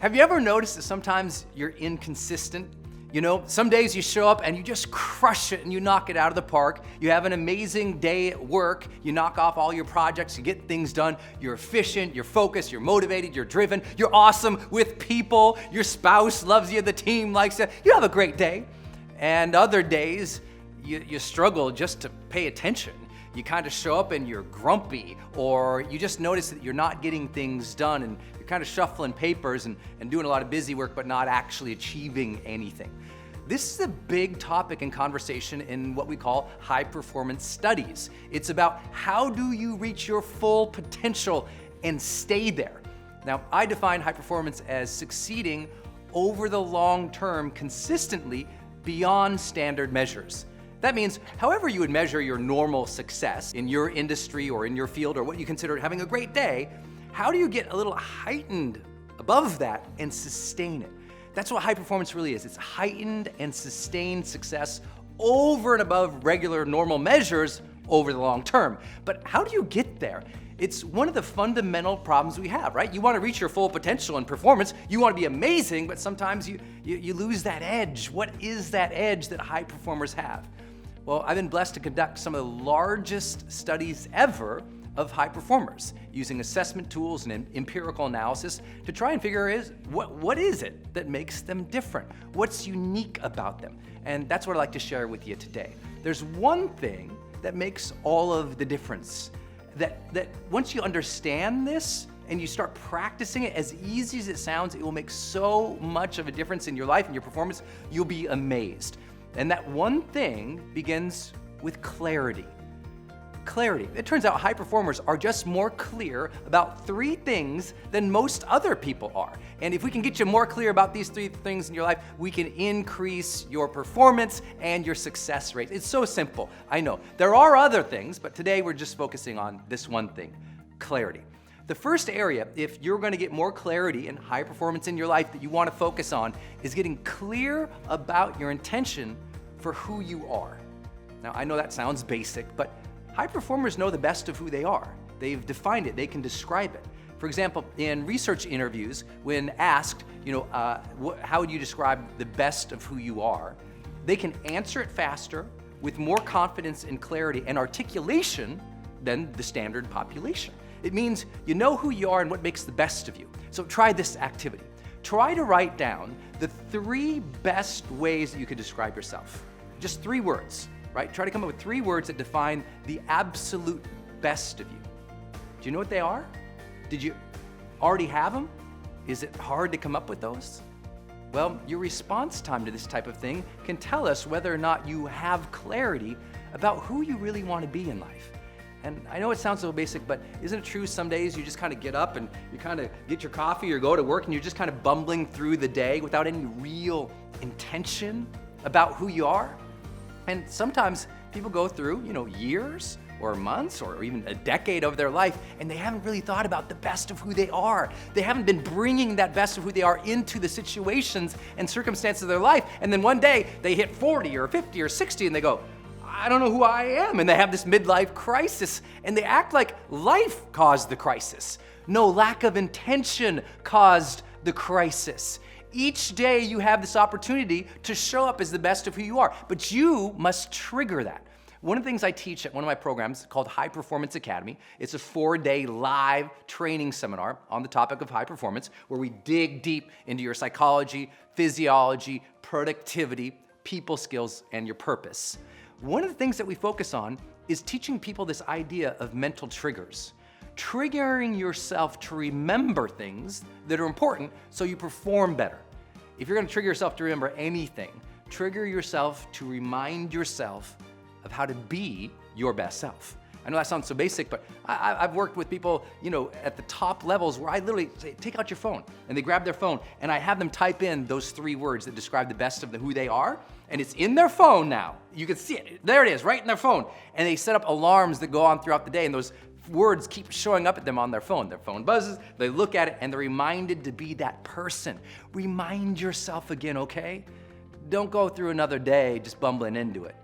Have you ever noticed that sometimes you're inconsistent? You know, some days you show up and you just crush it and you knock it out of the park. You have an amazing day at work. You knock off all your projects, you get things done. You're efficient, you're focused, you're motivated, you're driven, you're awesome with people. Your spouse loves you, the team likes you. You have a great day. And other days, you struggle just to pay attention. You kind of show up and you're grumpy, or you just notice that you're not getting things done and you're kind of shuffling papers and doing a lot of busy work but not actually achieving anything. This is a big topic in conversation in what we call high performance studies. It's about how do you reach your full potential and stay there. Now, I define high performance as succeeding over the long term consistently beyond standard measures. That means however you would measure your normal success in your industry or in your field or what you consider having a great day, how do you get a little heightened above that and sustain it? That's what high performance really is. It's heightened and sustained success over and above regular normal measures over the long term. But how do you get there? It's one of the fundamental problems we have, right? You want to reach your full potential and performance. You want to be amazing, but sometimes you lose that edge. What is that edge that high performers have? Well, I've been blessed to conduct some of the largest studies ever of high performers using assessment tools and empirical analysis to try and figure out what is it that makes them different? What's unique about them? And that's what I'd like to share with you today. There's one thing that makes all of the difference. That once you understand this and you start practicing it, as easy as it sounds, it will make so much of a difference in your life and your performance, you'll be amazed. And that one thing begins with clarity. Clarity. It turns out high performers are just more clear about three things than most other people are. And if we can get you more clear about these three things in your life, we can increase your performance and your success rate. It's so simple. I know. There are other things, but today we're just focusing on this one thing, clarity. The first area, if you're going to get more clarity and high performance in your life that you want to focus on, is getting clear about your intention for who you are. Now, I know that sounds basic, but high performers know the best of who they are. They've defined it. They can describe it. For example, in research interviews, when asked, how would you describe the best of who you are, they can answer it faster with more confidence and clarity and articulation than the standard population. It means you know who you are and what makes the best of you. So try this activity. Try to write down the three best ways that you could describe yourself. Just 3 words, right? Try to come up with 3 words that define the absolute best of you. Do you know what they are? Did you already have them? Is it hard to come up with those? Well, your response time to this type of thing can tell us whether or not you have clarity about who you really want to be in life. And I know it sounds so basic, but isn't it true some days you just kind of get up and you kind of get your coffee or go to work and you're just kind of bumbling through the day without any real intention about who you are? And sometimes people go through, years or months or even a decade of their life and they haven't really thought about the best of who they are. They haven't been bringing that best of who they are into the situations and circumstances of their life. And then one day they hit 40 or 50 or 60 and they go, I don't know who I am. And they have this midlife crisis and they act like life caused the crisis. No, lack of intention caused the crisis. Each day you have this opportunity to show up as the best of who you are, but you must trigger that. One of the things I teach at one of my programs called High Performance Academy, it's a 4-day live training seminar on the topic of high performance where we dig deep into your psychology, physiology, productivity, people skills, and your purpose. One of the things that we focus on is teaching people this idea of mental triggers. Triggering yourself to remember things that are important so you perform better. If you're going to trigger yourself to remember anything, trigger yourself to remind yourself of how to be your best self. I know that sounds so basic, but I've worked with people, at the top levels where I literally say, take out your phone, and they grab their phone, and I have them type in those 3 words that describe the best of who they are, and it's in their phone now. You can see it. There it is, right in their phone. And they set up alarms that go on throughout the day, and those words keep showing up at them on their phone. Their phone buzzes, they look at it, and they're reminded to be that person. Remind yourself again, okay? Don't go through another day just bumbling into it.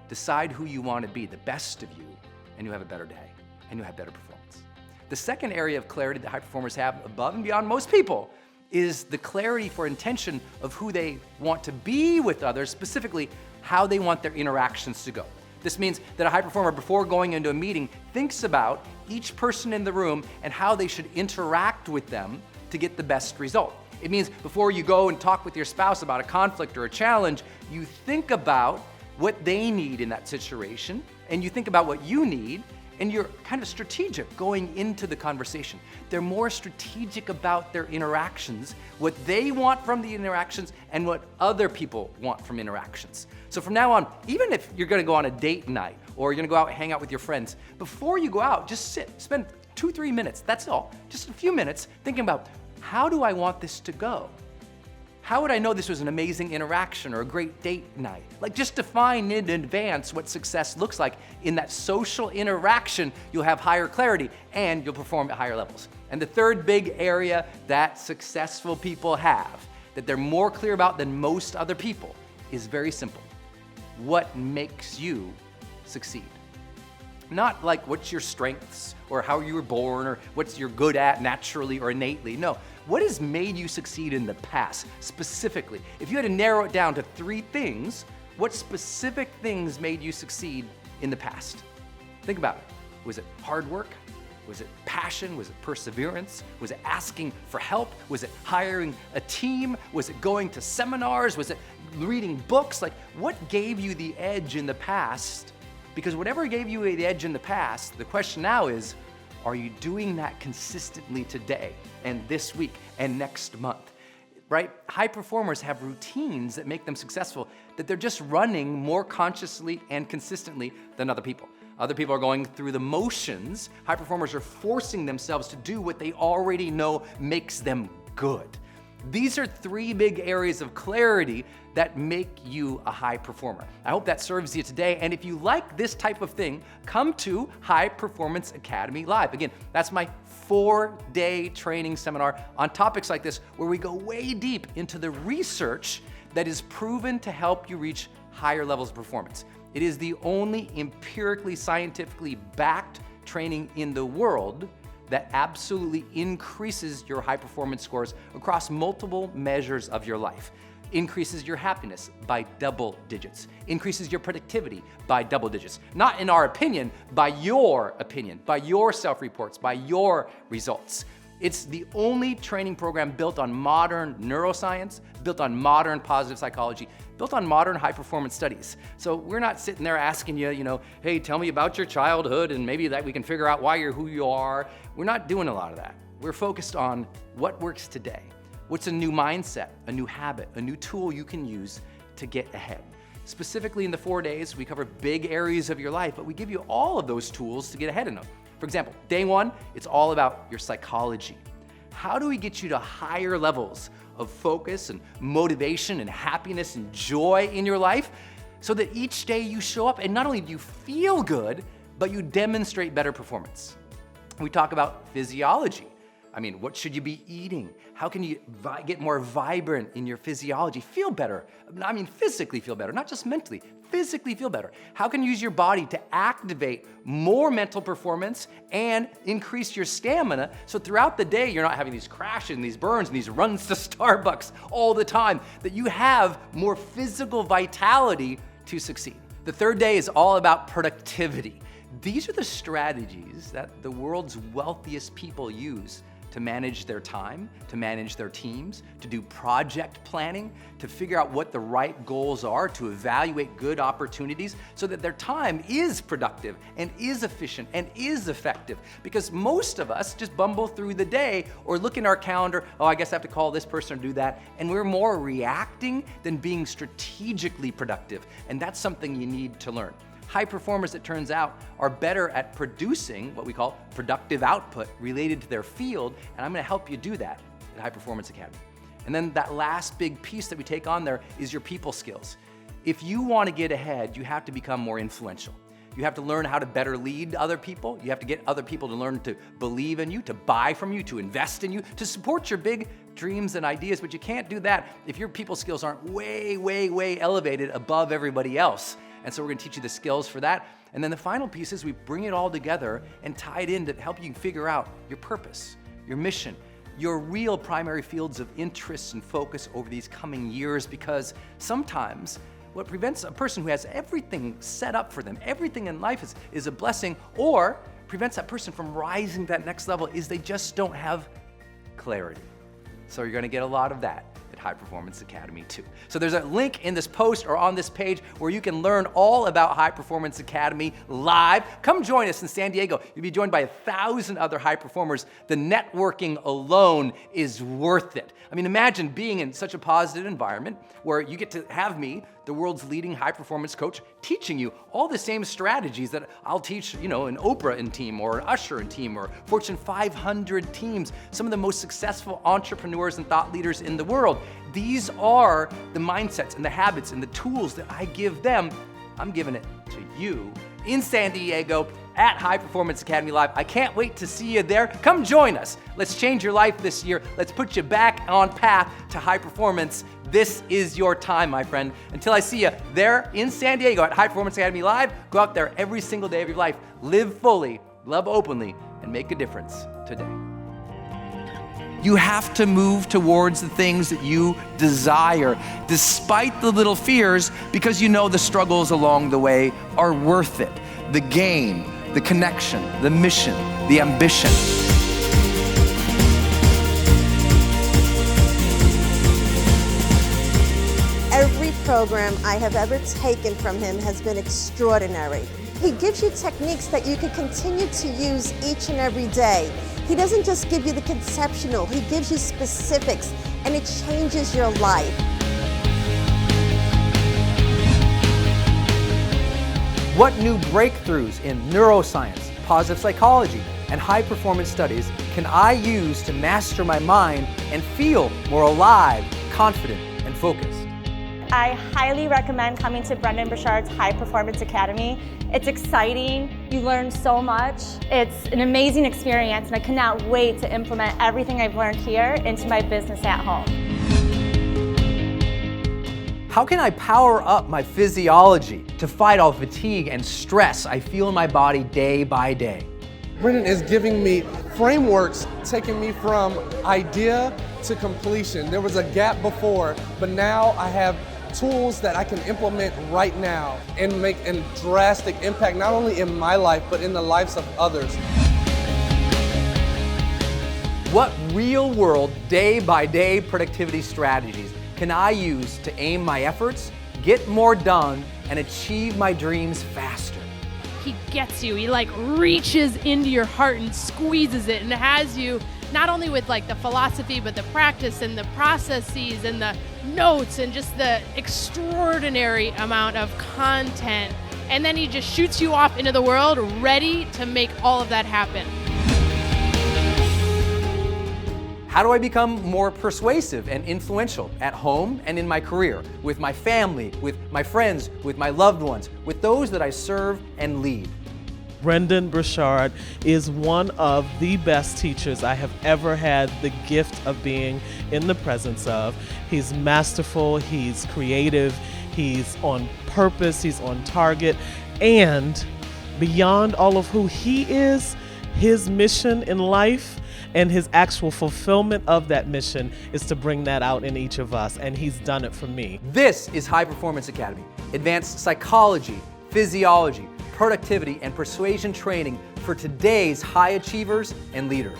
Decide who you want to be, the best of you, and you'll have a better day, and you'll have better performance. The second area of clarity that high performers have above and beyond most people is the clarity for intention of who they want to be with others, specifically how they want their interactions to go. This means that a high performer, before going into a meeting, thinks about each person in the room and how they should interact with them to get the best result. It means before you go and talk with your spouse about a conflict or a challenge, you think about what they need in that situation, and you think about what you need, and you're kind of strategic going into the conversation. They're more strategic about their interactions, what they want from the interactions, and what other people want from interactions. So from now on, even if you're gonna go on a date night, or you're gonna go out and hang out with your friends, before you go out, just spend 2-3 minutes, that's all. Just a few minutes thinking about, how do I want this to go? How would I know this was an amazing interaction or a great date night? Like, just define in advance what success looks like. In that social interaction, you'll have higher clarity and you'll perform at higher levels. And the third big area that successful people have, that they're more clear about than most other people, is very simple. What makes you succeed? Not like what's your strengths or how you were born or what you're good at naturally or innately. No, what has made you succeed in the past specifically? If you had to narrow it down to 3 things, what specific things made you succeed in the past? Think about it. Was it hard work? Was it passion? Was it perseverance? Was it asking for help? Was it hiring a team? Was it going to seminars? Was it reading books? Like, what gave you the edge in the past? Because whatever gave you the edge in the past, the question now is, are you doing that consistently today and this week and next month? Right? High performers have routines that make them successful, that they're just running more consciously and consistently than other people. Other people are going through the motions. High performers are forcing themselves to do what they already know makes them good. These are 3 big areas of clarity that make you a high performer. I hope that serves you today. And if you like this type of thing, come to High Performance Academy Live. Again, that's my 4-day training seminar on topics like this, where we go way deep into the research that is proven to help you reach higher levels of performance. It is the only empirically, scientifically backed training in the world that absolutely increases your high performance scores across multiple measures of your life. Increases your happiness by double digits. Increases your productivity by double digits. Not in our opinion, by your self-reports, by your results. It's the only training program built on modern neuroscience, built on modern positive psychology, built on modern high-performance studies. So we're not sitting there asking you, hey, tell me about your childhood and maybe that we can figure out why you're who you are. We're not doing a lot of that. We're focused on what works today. What's a new mindset, a new habit, a new tool you can use to get ahead. Specifically in the 4 days, we cover big areas of your life, but we give you all of those tools to get ahead in them. For example, day 1, it's all about your psychology. How do we get you to higher levels of focus and motivation and happiness and joy in your life so that each day you show up and not only do you feel good, but you demonstrate better performance? We talk about physiology. What should you be eating? How can you get more vibrant in your physiology? Feel better. Physically feel better, not just mentally. Physically feel better. How can you use your body to activate more mental performance and increase your stamina so throughout the day you're not having these crashes and these burns and these runs to Starbucks all the time, that you have more physical vitality to succeed. The 3rd day is all about productivity. These are the strategies that the world's wealthiest people use to manage their time, to manage their teams, to do project planning, to figure out what the right goals are, to evaluate good opportunities so that their time is productive and is efficient and is effective. Because most of us just bumble through the day or look in our calendar, oh, I guess I have to call this person or do that, and we're more reacting than being strategically productive. And that's something you need to learn. High performers, it turns out, are better at producing what we call productive output related to their field, and I'm gonna help you do that at High Performance Academy. And then that last big piece that we take on there is your people skills. If you wanna get ahead, you have to become more influential. You have to learn how to better lead other people. You have to get other people to learn to believe in you, to buy from you, to invest in you, to support your big dreams and ideas, but you can't do that if your people skills aren't way, way, way elevated above everybody else. And so we're gonna teach you the skills for that. And then the final piece is we bring it all together and tie it in to help you figure out your purpose, your mission, your real primary fields of interest and focus over these coming years, because sometimes what prevents a person who has everything set up for them, everything in life is a blessing, or prevents that person from rising to that next level is they just don't have clarity. So you're gonna get a lot of that at High Performance Academy too. So there's a link in this post or on this page where you can learn all about High Performance Academy live. Come join us in San Diego. You'll be joined by 1,000 other high performers. The networking alone is worth it. I mean, imagine being in such a positive environment where you get to have me, the world's leading high performance coach, teaching you all the same strategies that I'll teach, an Oprah and team or an Usher and team or Fortune 500 teams, some of the most successful entrepreneurs and thought leaders in the world. These are the mindsets and the habits and the tools that I give them. I'm giving it to you in San Diego at High Performance Academy Live. I can't wait to see you there. Come join us. Let's change your life this year. Let's put you back on path to high performance. This is your time, my friend. Until I see you there in San Diego at High Performance Academy Live, go out there every single day of your life. Live fully, love openly, and make a difference today. You have to move towards the things that you desire, despite the little fears, because you know the struggles along the way are worth it. The gain, the connection, the mission, the ambition. Every program I have ever taken from him has been extraordinary. He gives you techniques that you can continue to use each and every day. He doesn't just give you the conceptual, he gives you specifics, and it changes your life. What new breakthroughs in neuroscience, positive psychology, and high performance studies can I use to master my mind and feel more alive, confident, and focused? I highly recommend coming to Brendon Burchard's High Performance Academy. It's exciting, you learn so much. It's an amazing experience, and I cannot wait to implement everything I've learned here into my business at home. How can I power up my physiology to fight all fatigue and stress I feel in my body day by day? Brendon is giving me frameworks, taking me from idea to completion. There was a gap before, but now I have tools that I can implement right now and make a drastic impact, not only in my life, but in the lives of others. What real-world, day-by-day productivity strategies can I use to aim my efforts, get more done, and achieve my dreams faster? He gets you. He reaches into your heart and squeezes it and has you not only with the philosophy, but the practice and the processes and the notes and just the extraordinary amount of content. And then he just shoots you off into the world ready to make all of that happen. How do I become more persuasive and influential at home and in my career, with my family, with my friends, with my loved ones, with those that I serve and lead? Brendon Burchard is one of the best teachers I have ever had the gift of being in the presence of. He's masterful, he's creative, he's on purpose, he's on target, and beyond all of who he is, his mission in life and his actual fulfillment of that mission is to bring that out in each of us, and he's done it for me. This is High Performance Academy, advanced psychology, physiology, productivity, and persuasion training for today's high achievers and leaders.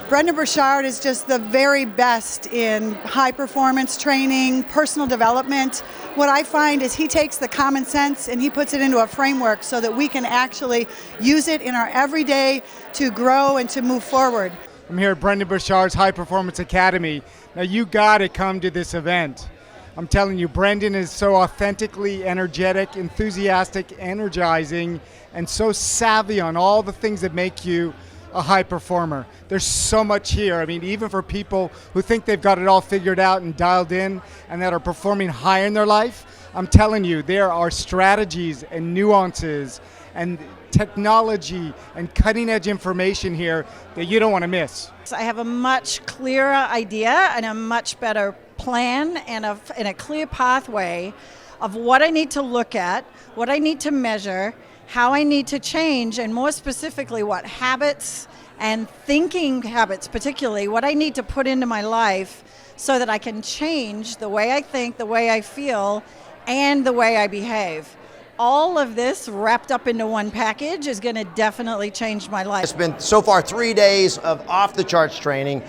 Brendon Burchard is just the very best in high performance training, personal development. What I find is he takes the common sense and he puts it into a framework so that we can actually use it in our everyday to grow and to move forward. I'm here at Brendon Burchard's High Performance Academy. Now you gotta come to this event. I'm telling you, Brendon is so authentically energetic, enthusiastic, energizing, and so savvy on all the things that make you a high performer. There's so much here. I mean, even for people who think they've got it all figured out and dialed in and that are performing high in their life, I'm telling you, there are strategies and nuances and technology and cutting edge information here that you don't want to miss. I have a much clearer idea and a much better plan and a clear pathway of what I need to look at, what I need to measure, how I need to change, and more specifically, what habits and thinking habits, particularly, what I need to put into my life so that I can change the way I think, the way I feel, and the way I behave. All of this wrapped up into one package is going to definitely change my life. It's been so far 3 days of off-the-charts training.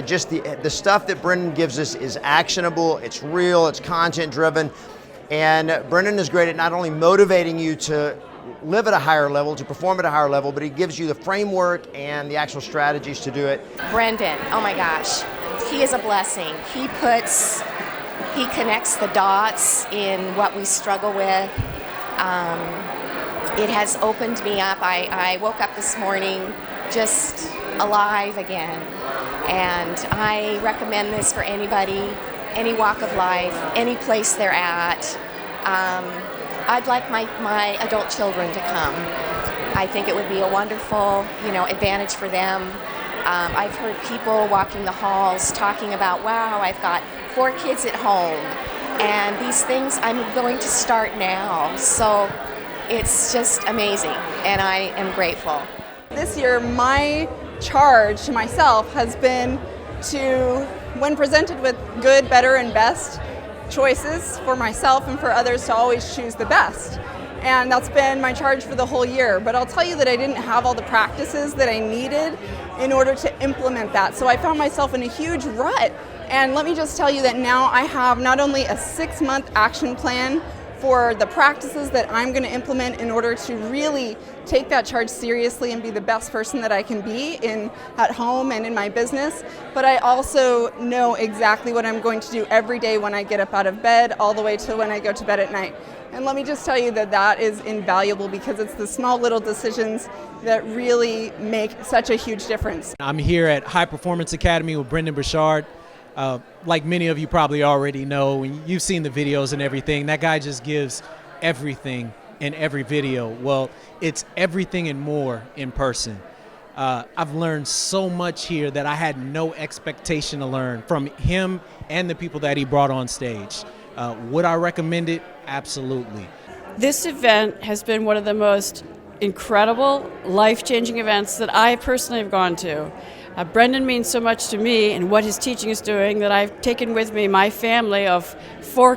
Just the stuff that Brendon gives us is actionable, it's real, it's content-driven, and Brendon is great at not only motivating you to live at a higher level, to perform at a higher level, but he gives you the framework and the actual strategies to do it. Brendon, oh my gosh, he is a blessing. He connects the dots in what we struggle with. It has opened me up. I woke up this morning just alive again, and I recommend this for anybody, any walk of life, any place they're at. I'd like my adult children to come. I think it would be a wonderful, advantage for them. I've heard people walking the halls talking about, wow, I've got 4 kids at home, and these things I'm going to start now. So it's just amazing, and I am grateful. This year, my charge to myself has been to, when presented with good, better, and best choices for myself and for others, to always choose the best. And that's been my charge for the whole year. But I'll tell you that I didn't have all the practices that I needed in order to implement that. So I found myself in a huge rut. And let me just tell you that now I have not only a 6-month action plan for the practices that I'm going to implement in order to really take that charge seriously and be the best person that I can be at home and in my business, but I also know exactly what I'm going to do every day when I get up out of bed all the way to when I go to bed at night. And let me just tell you that that is invaluable, because it's the small little decisions that really make such a huge difference. I'm here at High Performance Academy with Brendon Burchard. Like many of you probably already know, you've seen the videos and everything, that guy just gives everything in every video. Well, it's everything and more in person. I've learned so much here that I had no expectation to learn from him and the people that he brought on stage. Would I recommend it? Absolutely. This event has been one of the most incredible, life-changing events that I personally have gone to. Brendon means so much to me and what his teaching is doing that I've taken with me my family of 4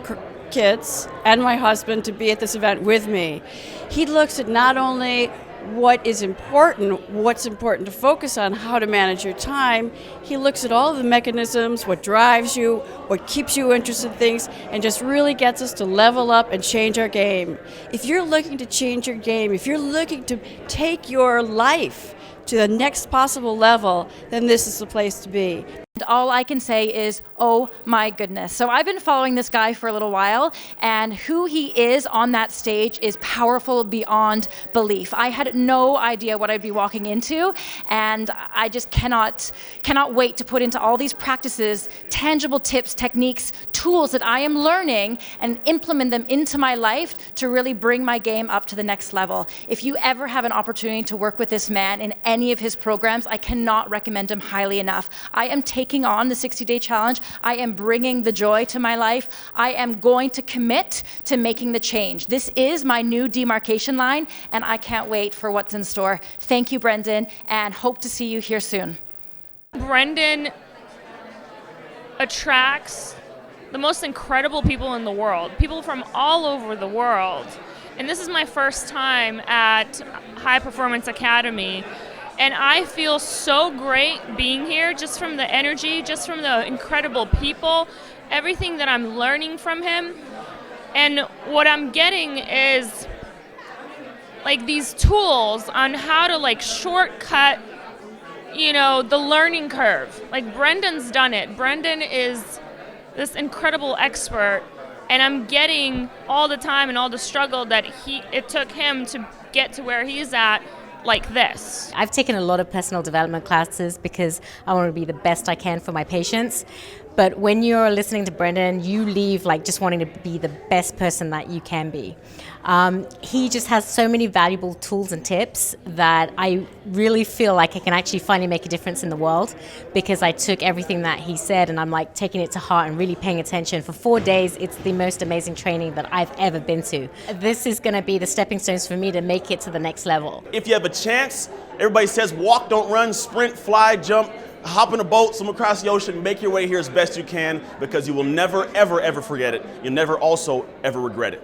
kids and my husband to be at this event with me. He looks at not only what's important to focus on, how to manage your time. He looks at all the mechanisms, what drives you, what keeps you interested in things, and just really gets us to level up and change our game. If you're looking to change your game, if you're looking to take your life to the next possible level, then this is the place to be. All I can say is, oh my goodness. So I've been following this guy for a little while, and who he is on that stage is powerful beyond belief. I had no idea what I'd be walking into, and I just cannot wait to put into all these practices, tangible tips, techniques, tools that I am learning, and implement them into my life to really bring my game up to the next level. If you ever have an opportunity to work with this man in any of his programs, I cannot recommend him highly enough. I am taking on the 60-day challenge. I am bringing the joy to my life. I am going to commit to making the change. This is my new demarcation line, and I can't wait for what's in store. Thank you, Brendon, and hope to see you here soon. Brendon attracts the most incredible people in the world, people from all over the world. And this is my first time at High Performance Academy. And I feel so great being here, just from the energy, just from the incredible people, everything that I'm learning from him. And what I'm getting is like these tools on how to shortcut, the learning curve. Like Brendon's done it. Brendon is this incredible expert, and I'm getting all the time and all the struggle that it took him to get to where he's at. Like this. I've taken a lot of personal development classes because I want to be the best I can for my patients. but when you're listening to Brendon, you leave like just wanting to be the best person that you can be. He just has so many valuable tools and tips that I really feel like I can actually finally make a difference in the world, because I took everything that he said and I'm like taking it to heart and really paying attention. For 4 days, it's the most amazing training that I've ever been to. This is going to be the stepping stones for me to make it to the next level. If you have a chance, everybody says walk, don't run, sprint, fly, jump, hop in a boat, swim across the ocean, make your way here as best you can, because you will never, ever, ever forget it. You'll never also ever regret it.